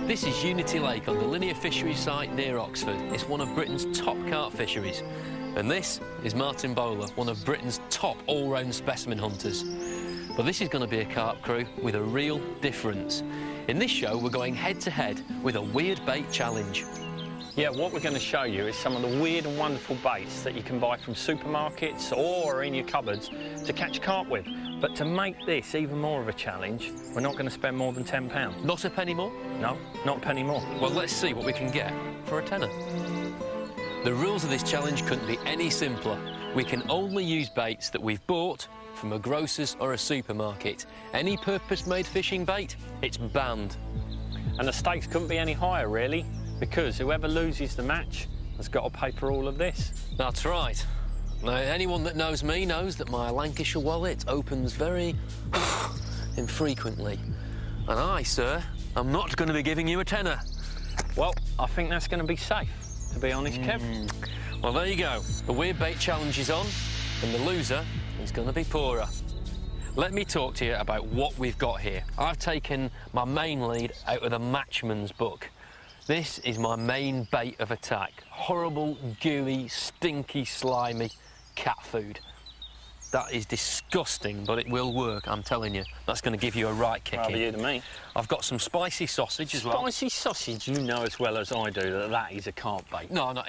This is Unity Lake on the Linear Fisheries site near Oxford. It's one of Britain's top carp fisheries. And this is Martin Bowler, one of Britain's top all-round specimen hunters. But this is going to be a carp crew with a real difference. In this show, we're going head-to-head with a weird bait challenge. Yeah, what we're going to show you is some of the weird and wonderful baits that you can buy from supermarkets or in your cupboards to catch carp with. But to make this even more of a challenge, we're not going to spend more than £10. Not a penny more? No, not a penny more. Well, let's see what we can get for a tenner. The rules of this challenge couldn't be any simpler. We can only use baits that we've bought from a grocer's or a supermarket. Any purpose-made fishing bait, it's banned. And the stakes couldn't be any higher, really, because whoever loses the match has got to pay for all of this. That's right. Now, anyone that knows me knows that my Lancashire wallet opens very infrequently. And I, sir, am not going to be giving you a tenner. Well, I think that's going to be safe, to be honest, Kev. Well, there you go. The weird bait challenge is on, and the loser is going to be poorer. Let me talk to you about what we've got here. I've taken my main lead out of the Matchman's book. This is my main bait of attack. Horrible, gooey, stinky, slimy cat food. That is disgusting, but it will work, I'm telling you. That's going to give you a right kick Rather in. you than me. I've got some spicy sausage as well. Spicy sausage, you know as well as I do that that is a carp bait. No, no,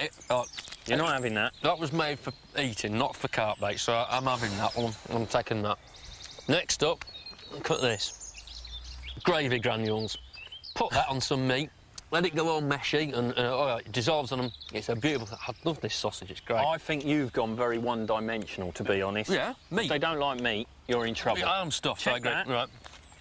You're not having that. That was made for eating, not for carp bait, so I'm having that one. I'm taking that. Next up, look at this. Gravy granules. Put that on some meat. Let it go all meshy and it dissolves on them. It's a beautiful... I love this sausage, it's great. I think you've gone very one-dimensional, to be honest. Yeah, meat. If they don't like meat, you're in trouble. I am stuffed, I Check agree. that. Right.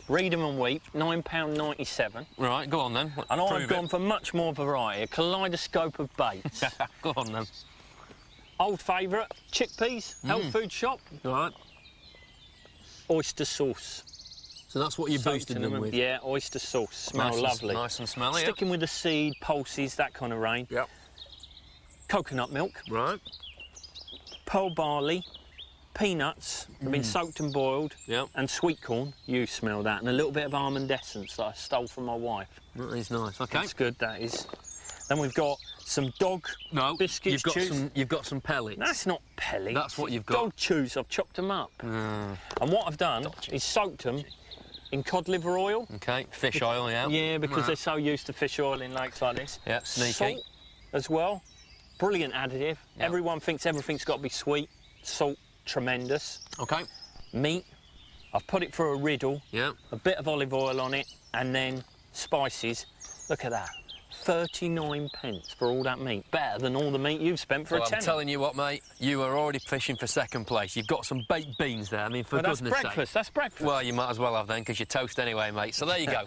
Read 'em and weep, £9.97. Right, go on then. And Prove I've gone for much more variety, a kaleidoscope of baits. Go on then. Old favourite, chickpeas, health food shop, Right. oyster sauce. So that's what you boosted them with? Yeah, oyster sauce. Smell lovely. Nice and smelly. Sticking with the seed, pulses, that kind of rain. Yep. Coconut milk. Right. Pearl barley. Peanuts have been soaked and boiled. Yep. And sweet corn. You smell that. And a little bit of almond essence that I stole from my wife. That is nice. OK. That's good, that is. Then we've got some dog biscuits. You've got some pellets. That's not pellets. That's what you've got. Dog chews. I've chopped them up. And what I've done is soaked them in cod liver oil. OK, fish oil, yeah. Yeah, because they're so used to fish oil in lakes like this. Yeah, sneaky. Salt as well. Brilliant additive. Yep. Everyone thinks everything's got to be sweet. Salt, tremendous. OK. Meat, I've put it through a riddle. Yeah. A bit of olive oil on it, and then spices. Look at that. 39p for all that meat. Better than all the meat you've spent for a tenner. I'm telling you what, mate, you are already fishing for second place. You've got some baked beans there. I mean, for goodness sake. That's breakfast. Well, you might as well have then, because you're toast anyway, mate. So there you go.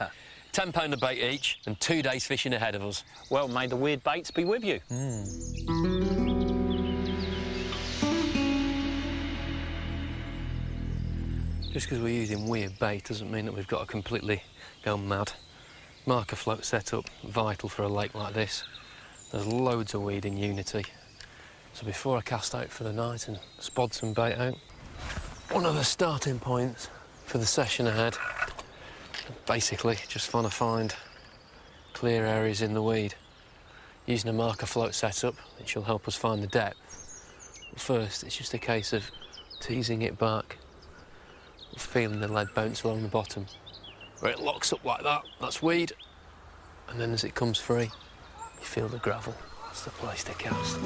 £10 a bait each and 2 days fishing ahead of us. Well, may the weird baits be with you. Just because we're using weird bait doesn't mean that we've got to completely go mad. Marker float setup, vital for a lake like this. There's loads of weed in Unity. So before I cast out for the night and spod some bait out, one of the starting points for the session ahead, basically just want to find clear areas in the weed. Using a marker float setup, it shall help us find the depth. But first, it's just a case of teasing it back, feeling the lead bounce along the bottom. Where it locks up like that, that's weed. And then as it comes free, you feel the gravel. That's the place to cast.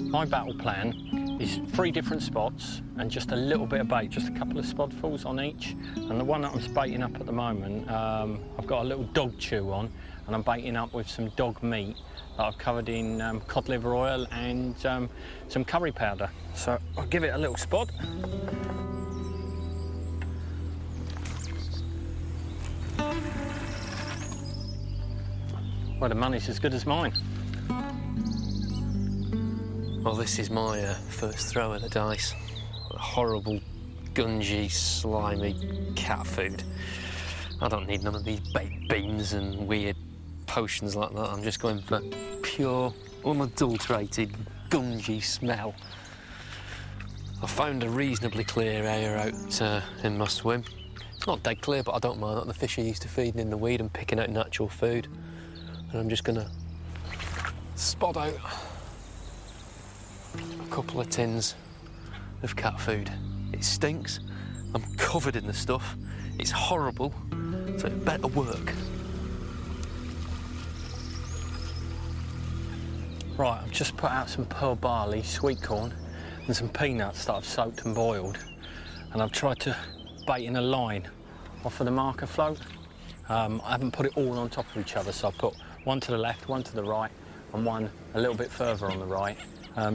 My battle plan is 3 different spots and just a little bit of bait, just a couple of spodfuls on each. And the one that I'm baiting up at the moment, I've got a little dog chew on, and I'm baiting up with some dog meat that I've covered in cod liver oil and some curry powder. So I'll give it a little spot. Well, the money's as good as mine. Well, this is my first throw of the dice. Horrible, gungy, slimy cat food. I don't need none of these baked beans and weird potions like that. I'm just going for pure, unadulterated, gungy smell. I found a reasonably clear area out in my swim. It's not dead clear, but I don't mind that. The fish are used to feeding in the weed and picking out natural food. And I'm just going to spot out a couple of tins of cat food. It stinks. I'm covered in the stuff. It's horrible, so it better work. Right, I've just put out some pearl barley, sweet corn, and some peanuts that I've soaked and boiled. And I've tried to bait in a line off of the marker float. I haven't put it all on top of each other, so I've put one to the left, one to the right, and one a little bit further on the right.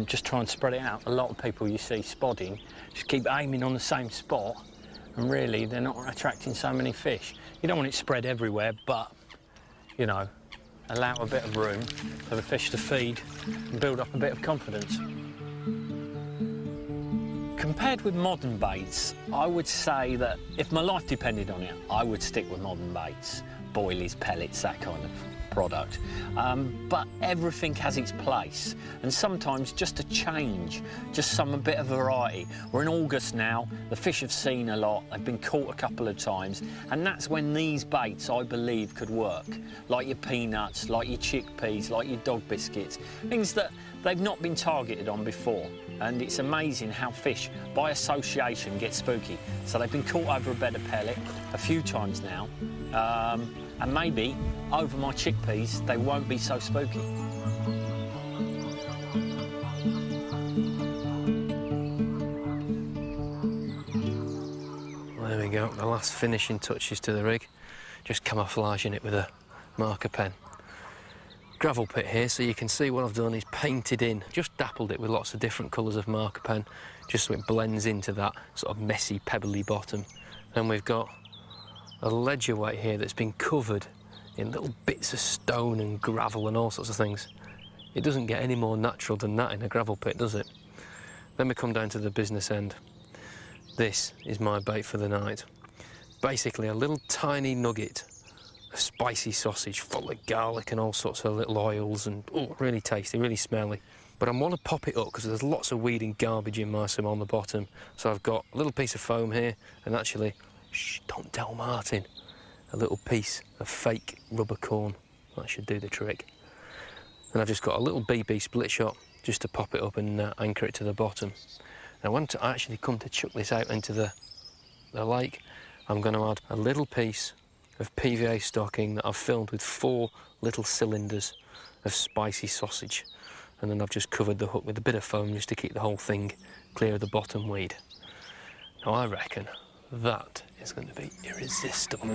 Just try and spread it out. A lot of people you see spodding just keep aiming on the same spot, and really they're not attracting so many fish. You don't want it spread everywhere, but, you know, allow a bit of room for the fish to feed and build up a bit of confidence. Compared with modern baits, I would say that if my life depended on it, I would stick with modern baits, boilies, pellets, that kind of product. But everything has its place, and sometimes just a change, just a bit of variety. We're in August now, the fish have seen a lot, they've been caught a couple of times, and that's when these baits, I believe, could work. Like your peanuts, like your chickpeas, like your dog biscuits, things that they've not been targeted on before. And it's amazing how fish, by association, get spooky. So they've been caught over a bed of pellet a few times now, and maybe over my chickpeas, they won't be so spooky. There we go, the last finishing touches to the rig. Just camouflaging it with a marker pen. Gravel pit here, so you can see what I've done is painted in, just dappled it with lots of different colours of marker pen, just so it blends into that sort of messy, pebbly bottom. And we've got a ledger weight here that's been covered in little bits of stone and gravel and all sorts of things. It doesn't get any more natural than that in a gravel pit, does it? Then we come down to the business end. This is my bait for the night. Basically a little tiny nugget of spicy sausage full of garlic and all sorts of little oils, and oh, really tasty, really smelly. But I want to pop it up because there's lots of weed and garbage in my sim on the bottom. So I've got a little piece of foam here, and actually, shh, don't tell Martin, a little piece of fake rubber corn. That should do the trick. And I've just got a little BB split shot just to pop it up and anchor it to the bottom. Now when I actually come to chuck this out into the lake, I'm going to add a little piece of PVA stocking that I've filled with 4 little cylinders of spicy sausage. And then I've just covered the hook with a bit of foam just to keep the whole thing clear of the bottom weed. Now I reckon that is going to be irresistible.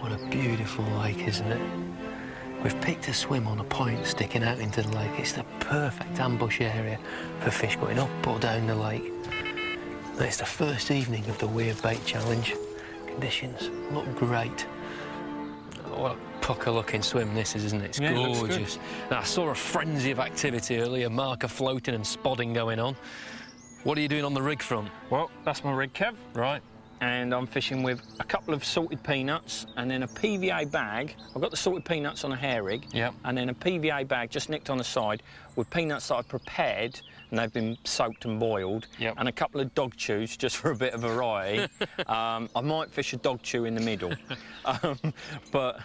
What a beautiful lake, isn't it? We've picked a swim on a point sticking out into the lake. It's the perfect ambush area for fish going up or down the lake. And it's the first evening of the Weird Bait Challenge. Conditions look great. Oh, what a pucker-looking swim this is, isn't it? It's gorgeous. Now, I saw a frenzy of activity earlier, marker floating and spodding going on. What are you doing on the rig front? Well, that's my rig, Kev. Right. And I'm fishing with a couple of salted peanuts and then a PVA bag. I've got the salted peanuts on a hair rig. Yep. And then a PVA bag just nicked on the side with peanuts that I've prepared and they've been soaked and boiled. Yep. And a couple of dog chews just for a bit of variety. I might fish a dog chew in the middle. But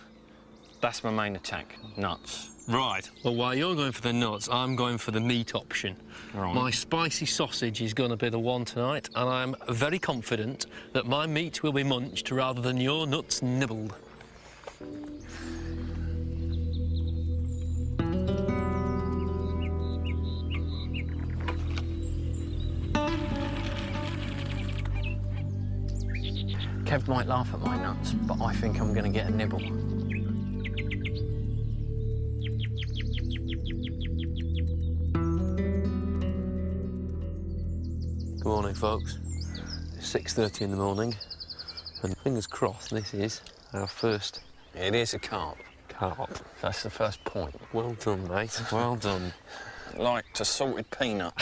that's my main attack, nuts. Right. Well, while you're going for the nuts, I'm going for the meat option. Right. My spicy sausage is going to be the one tonight, and I'm very confident that my meat will be munched rather than your nuts nibbled. Kev might laugh at my nuts, but I think I'm going to get a nibble. Good morning, folks. It's 6:30 in the morning, and fingers crossed this is our first It is a carp. carp. That's the first point. Well done, mate. Well done. Like to salted peanut.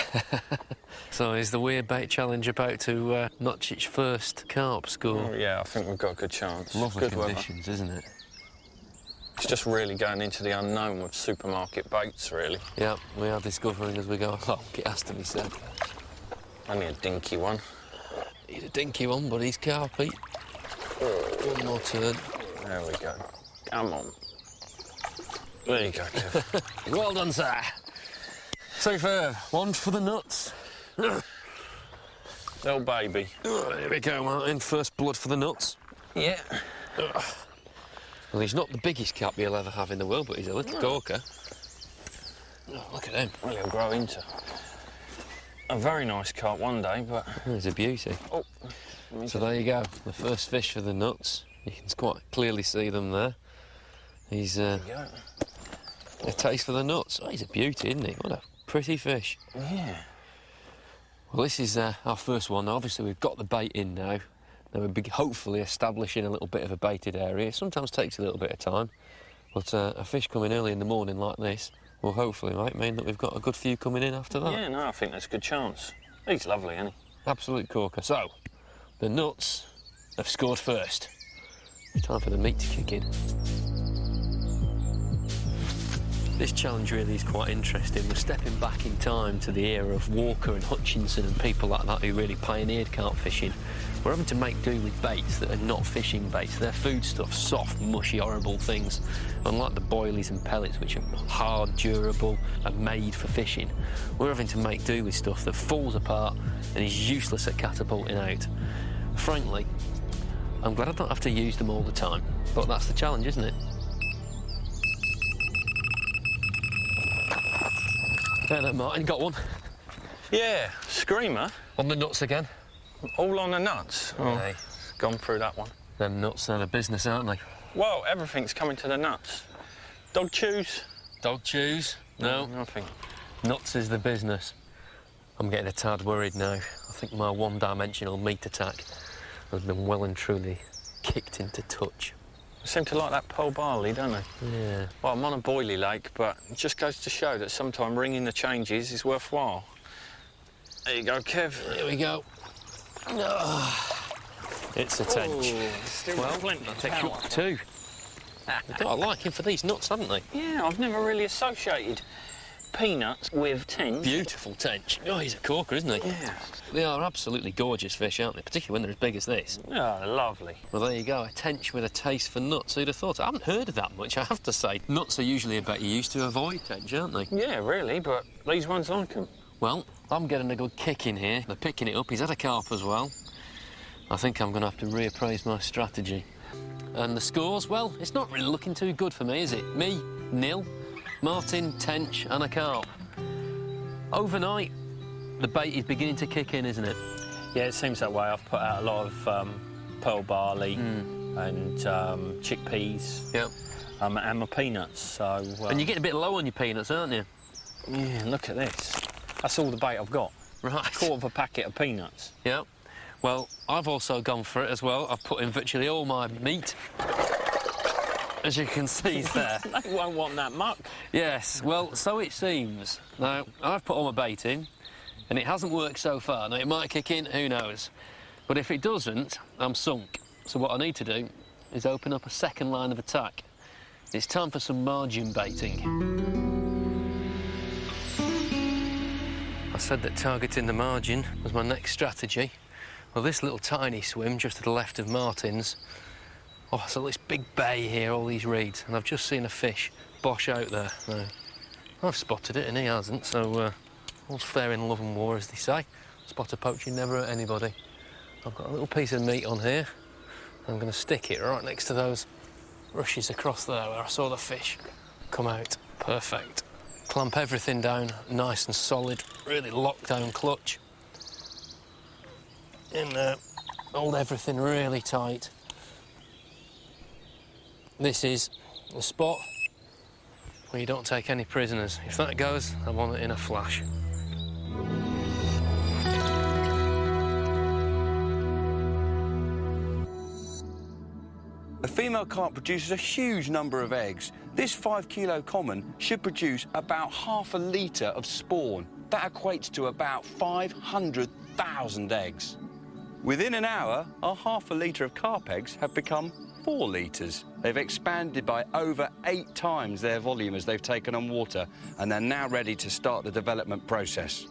So is the Weird Bait Challenge about to notch its first carp score? Oh, yeah, I think we've got a good chance. Lovely good conditions, isn't it? It's just really going into the unknown with supermarket baits, really. Yeah, we are discovering as we go along, it has to be said. Only a dinky one. He's a dinky one, but he's carpy. One more turn. There we go. Come on. There you go, Kev. Well done, sir. Superb. One for the nuts. Little baby. Here we go, Martin. First blood for the nuts. Yeah. Well, he's not the biggest carp you'll ever have in the world, but he's a little corker. Oh, look at him. Well, he'll grow into a very nice carp one day, but... Oh, he's a beauty. Oh. So there you go, the first fish for the nuts. You can quite clearly see them there. He's a taste for the nuts. Oh, he's a beauty, isn't he? What a pretty fish. Yeah. Well, this is our first one. Obviously, we've got the bait in now. Now we'll be hopefully establishing a little bit of a baited area. It sometimes takes a little bit of time, but a fish coming early in the morning like this will hopefully, mean that we've got a good few coming in after that. Yeah, no, I think that's a good chance. He's lovely, isn't he? Absolute corker. So, the nuts have scored first. Time for the meat to kick in. This challenge really is quite interesting. We're stepping back in time to the era of Walker and Hutchinson and people like that who really pioneered carp fishing. We're having to make do with baits that are not fishing baits. They're foodstuff, soft, mushy, horrible things. Unlike the boilies and pellets, which are hard, durable, and made for fishing, we're having to make do with stuff that falls apart and is useless at catapulting out. Frankly, I'm glad I don't have to use them all the time, but that's the challenge, isn't it? There, that Martin, got one. Yeah, screamer. On the nuts again. All on the nuts. Oh, Hey. gone through that one. Them nuts are the business, aren't they? Well, everything's coming to the nuts. Dog chews? Dog chews? No. Nothing. Nuts is the business. I'm getting a tad worried now. I think my one-dimensional meat attack has been well and truly kicked into touch. They seem to like that pearl barley, don't they? Yeah. Well, I'm on a boilie lake, but it just goes to show that sometimes ringing the changes is worthwhile. There you go, Kev. Here we go. Oh, it's a tench. Well, I think you two. They've got a liking for these nuts, haven't they? Yeah, I've never really associated peanuts with tench. Beautiful tench. Oh, he's a corker, isn't he? Yeah. They are absolutely gorgeous fish, aren't they? Particularly when they're as big as this. Oh, lovely. Well, there you go, a tench with a taste for nuts. Who'd have thought? I haven't heard of that much, I have to say. Nuts are usually a bait you used to avoid tench, aren't they? Yeah, really, but these ones like them. Well, I'm getting a good kick in here. They're picking it up. He's had a carp as well. I think I'm going to have to reappraise my strategy. And the scores, well, it's not really looking too good for me, is it? Me, nil. Martin, tench and a carp. Overnight, the bait is beginning to kick in, isn't it? Yeah, it seems that way. I've put out a lot of pearl barley and chickpeas. Yep. And my peanuts, so... And you're getting a bit low on your peanuts, aren't you? Yeah, look at this. That's all the bait I've got. Right. Quarter of a packet of peanuts. Yep. Well, I've also gone for it as well. I've put in virtually all my meat. As you can see there. They won't want that muck. Yes, well, so it seems. Now, I've put all my bait in, and it hasn't worked so far. Now, it might kick in, who knows? But if it doesn't, I'm sunk. So what I need to do is open up a second line of attack. It's time for some margin baiting. I said that targeting the margin was my next strategy. Well, this little tiny swim just to the left of Martin's. Oh, so this big bay here, all these reeds, and I've just seen a fish bosh out there. Now, I've spotted it and he hasn't, so all's fair in love and war, as they say. Spotter poaching never hurt anybody. I've got a little piece of meat on here. I'm going to stick it right next to those rushes across there where I saw the fish come out. Perfect. Clamp everything down nice and solid, really lock down clutch. In there, hold everything really tight. This is the spot where you don't take any prisoners. If that goes, I'm on it in a flash. A female carp produces a huge number of eggs. This 5-kilo common should produce about half a litre of spawn. That equates to about 500,000 eggs. Within an hour, our half a litre of carp eggs have become 4 litres. They've expanded by over 8 times their volume as they've taken on water, and they're now ready to start the development process.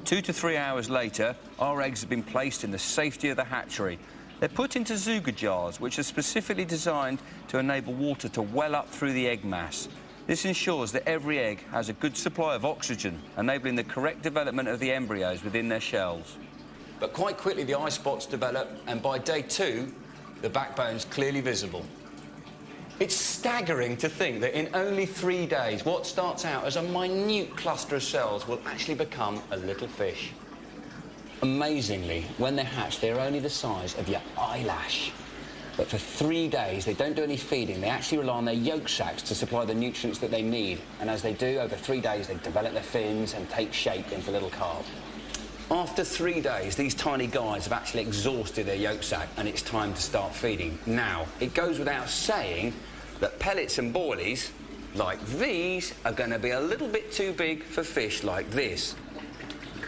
2 to 3 hours later, our eggs have been placed in the safety of the hatchery. They're put into Zuga jars, which are specifically designed to enable water to well up through the egg mass. This ensures that every egg has a good supply of oxygen, enabling the correct development of the embryos within their shells. But quite quickly the eye spots develop, and by day 2, the backbone's clearly visible. It's staggering to think that in only 3 days, what starts out as a minute cluster of cells will actually become a little fish. Amazingly, when they're hatched, they're only the size of your eyelash. But for 3 days, they don't do any feeding. They actually rely on their yolk sacs to supply the nutrients that they need. And as they do, over 3 days, they develop their fins and take shape into little carp. After 3 days, these tiny guys have actually exhausted their yolk sac, and it's time to start feeding. Now, it goes without saying that pellets and boilies, like these, are going to be a little bit too big for fish like this.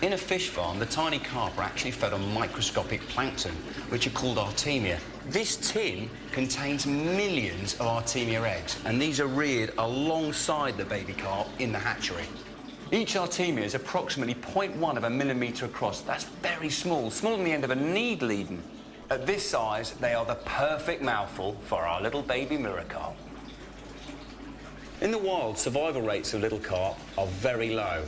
In a fish farm, the tiny carp are actually fed on microscopic plankton, which are called artemia. This tin contains millions of artemia eggs, and these are reared alongside the baby carp in the hatchery. Each artemia is approximately 0.1 of a millimetre across. That's very small, smaller than the end of a needle even. At this size, they are the perfect mouthful for our little baby mirror carp. In the wild, survival rates of little carp are very low.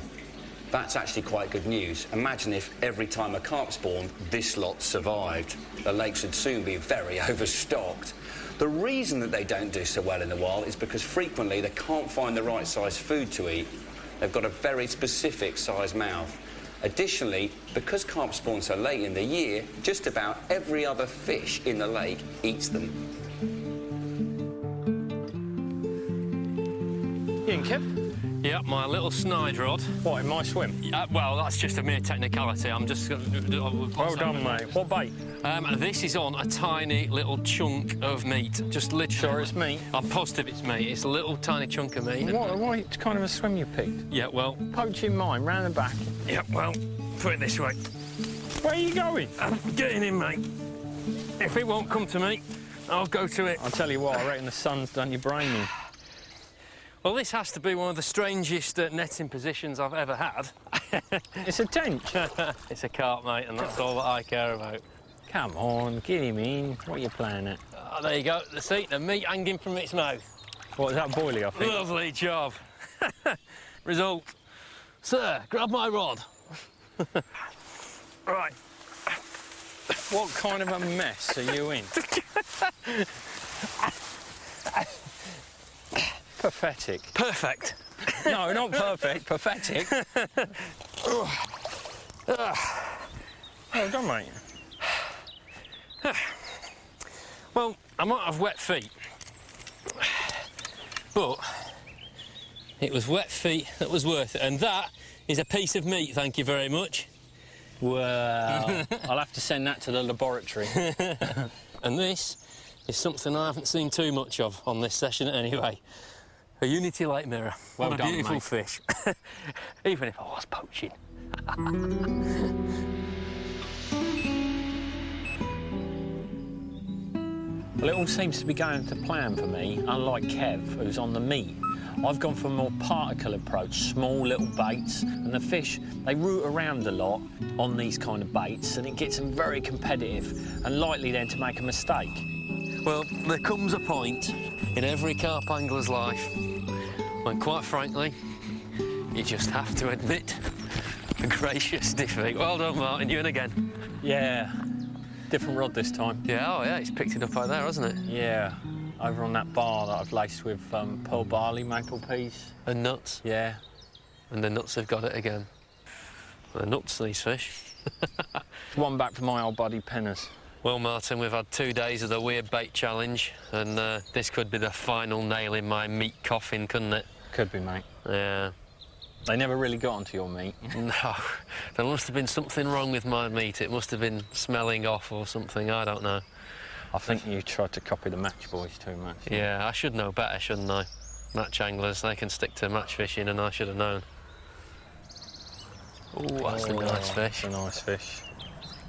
That's actually quite good news. Imagine if every time a carp spawned, this lot survived. The lakes would soon be very overstocked. The reason that they don't do so well in the wild is because frequently they can't find the right size food to eat. They've got a very specific size mouth. Additionally, because carp spawn so late in the year, just about every other fish in the lake eats them. You and Kev? Yeah, my little snide rod. What, in my swim? Well, that's just a mere technicality. I'm just... Well done, mate. What bait? This is on a tiny little chunk of meat. Just literally... Sure it's meat? I'm positive it's meat. It's a little tiny chunk of meat. What kind of a swim you picked? Yeah, well... Poaching mine, round the back. Yeah, well, put it this way. Where are you going? I'm getting in, mate. If it won't come to me, I'll go to it. I'll tell you what, I reckon the sun's done your brain in. Well, this has to be one of the strangest netting positions I've ever had. It's a tench. It's a carp, mate, and that's all that I care about. Come on, get him in. What are you playing at? Oh, there you go. See, the meat hanging from its mouth. What, is that boilie, I think? Lovely job. Result. Sir, grab my rod. Right. What kind of a mess are you in? Pathetic. Perfect. No, not perfect. Pathetic. Well done, mate. Well, I might have wet feet, but it was wet feet that was worth it, and that is a piece of meat, thank you very much. Well, I'll have to send that to the laboratory. And this is something I haven't seen too much of on this session anyway. A Unity Lake mirror. Well what a done, beautiful mate. fish. Even if I was poaching. Well, it all seems to be going to plan for me, unlike Kev, who's on the meat. I've gone for a more particle approach, small little baits, and the fish, they root around a lot on these kind of baits, and it gets them very competitive and likely then to make a mistake. Well, there comes a point in every carp angler's life when, quite frankly, you just have to admit a gracious defeat. Well done, Martin, you in again. Yeah, different rod this time. Yeah, oh yeah, he's picked it up out there, hasn't it? Yeah, over on that bar that I've laced with pearl barley, maple peas. And nuts. Yeah. And the nuts have got it again. The nuts, these fish. One back for my old buddy Penners. Well, Martin, we've had 2 days of the weird bait challenge, and this could be the final nail in my meat coffin, couldn't it? Could be, mate. Yeah. They never really got onto your meat. No, there must have been something wrong with my meat. It must have been smelling off or something, I don't know. I think you tried to copy the match boys too much. Yeah, I should know better, shouldn't I? Match anglers, they can stick to match fishing, and I should have known. Oh, that's a nice fish. That's a nice fish.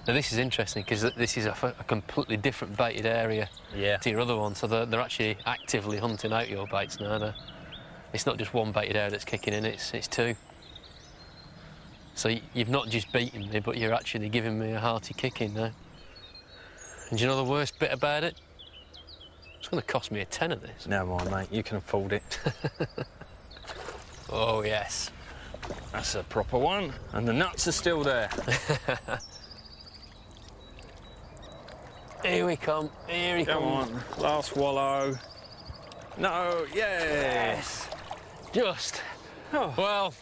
Now this is interesting because this is a completely different baited area to your other one, so they're actually actively hunting out your baits now. It's not just one baited area that's kicking in, it's two. So you've not just beaten me, but you're actually giving me a hearty kicking now. And do you know the worst bit about it? It's going to cost me a tenner, this. Never mind, mate, you can afford it. Oh, yes. That's a proper one, and the nuts are still there. Here we come, here he Come comes. on, last wallow. No, yes. Just. Oh. Well,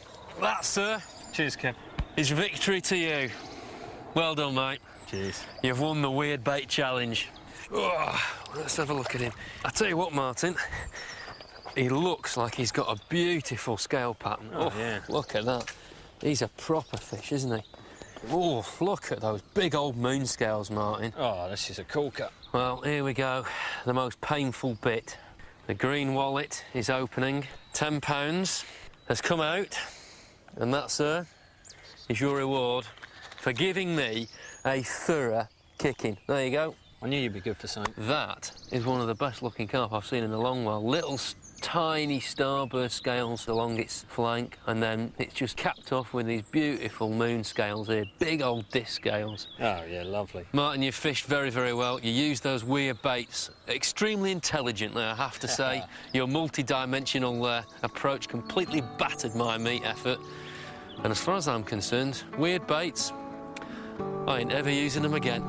that, sir, Cheers, Kev. is victory to you. Well done, mate. Cheers. You've won the Weird Bait Challenge. Oh, let's have a look at him. I tell you what, Martin, he looks like he's got a beautiful scale pattern. Oh, yeah. Look at that. He's a proper fish, isn't he? Oh, look at those big old moon scales, Martin. Oh, this is a corker. Well, here we go. The most painful bit. The green wallet is opening. £10 has come out. And that, sir, is your reward for giving me a thorough kicking. There you go. I knew you'd be good for something. That is one of the best looking carp I've seen in a long while. Little tiny starburst scales along its flank, and then it's just capped off with these beautiful moon scales here, big old disc scales. Oh, yeah, lovely. Martin, you've fished very, very well. You use those weird baits extremely intelligently, I have to say. Your multi-dimensional approach completely battered my meat effort. And as far as I'm concerned, weird baits, I ain't ever using them again.